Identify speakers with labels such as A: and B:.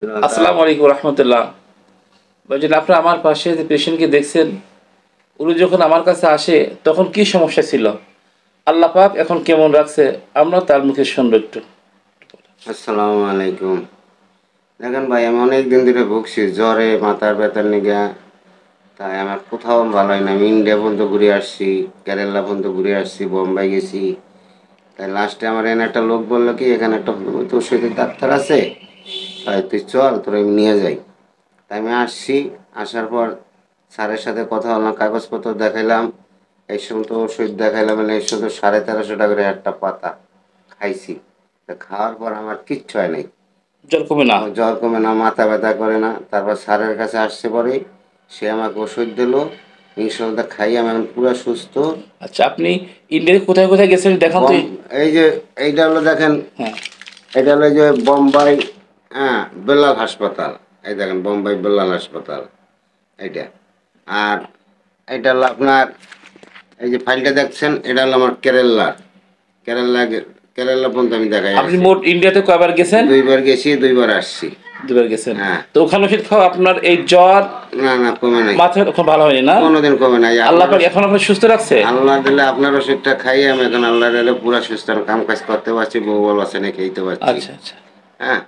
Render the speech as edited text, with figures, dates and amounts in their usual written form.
A: আসসালামু আলাইকুম রহমতুল্লাহ। ভাইজান, আপনি আমার পাশে যে পেশেন্টকে দেখছেন, উনি যখন আমার কাছে আসে তখন কি সমস্যা ছিল, আল্লাহ পাক এখন কেমন রাখছে, আমরা তার মুখে শুনবো একটু।
B: আসসালামু আলাইকুম। দেখেন ভাই, আমি অনেক দিন ধরে ভুগছি জ্বরে, মাথার ব্যথার নিগা। তাই আমার কোথাও ভালো হয় না। আমি ইন্ডিয়া পর্যন্ত ঘুরে আসছি, কেরালা পর্যন্ত ঘুরে আসছি, বোম্বাই গেছি। তাই লাস্টে আমার এখানে একটা লোক বললো কি, এখানে একটা হোমিওপ্যাথি ওষুধের ডাক্তার আছে, তাই তুই চল, তোর আমি নিয়ে যাই। তাই আমি আসছি। আসার পর স্যারের সাথে কথা বললাম, কাগজপত্র দেখাইলাম। এই সময় তো ওষুধ দেখাইলাম, মানে এই সময় 1350 টাকা করে একটা পাতা খাইছি। তা খাওয়ার পর আমার কিচ্ছু হয় নাই।
A: জ্বর কমে না?
B: জ্বর কমে না, মাথা ব্যথা করে না। তারপর স্যারের কাছে আসছে পরে সে আমাকে ওষুধ দিল, ইনশাল্লাহ খাই, আমি এখন পুরো সুস্থ।
A: আচ্ছা, আপনি ইন্ডিয়ায় কোথায় কোথায় গেছেন দেখান তো।
B: বম এই যে এইটা হলো দেখেন,
A: হ্যাঁ।
B: এটা হলো যে বোম্বাই, হ্যাঁ, বেলাল হাসপাতাল। এই দেখেন বোম্বাই বেলাল হাসপাতাল এইটা। আর এটা হলো আপনার, এই যে ফাইলটা দেখছেন, এটা হলো আমার কেরালার। কেরালা কেরালা পর্যন্ত আমি দেখাই
A: আপনি
B: আসছি।
A: মোট ইন্ডিয়াতে কয়বার গেছেন?
B: 2 বার গেছি, 2 বার আসছি।
A: দুবার গেছেন।
B: হ্যাঁ।
A: তো ওখানে ওষুধ খাওয়া আপনার এই জ্বর,
B: না না, কমে নাই।
A: মাথা এখন ভালো হয়নি না?
B: কোনোদিন কমে নাই।
A: আল্লাহ
B: আপনার
A: পাক এখন আপনার সুস্থ রাখছে?
B: আল্লাহ দিলে আপনার ওষুধটা খাই আমি এখন, আল্লাহ দিলে পুরা সুস্থ, কাম কাজ করতে পারছি, বউ বল আছে না, খেতে পারছি।
A: আচ্ছা আচ্ছা।
B: হ্যাঁ।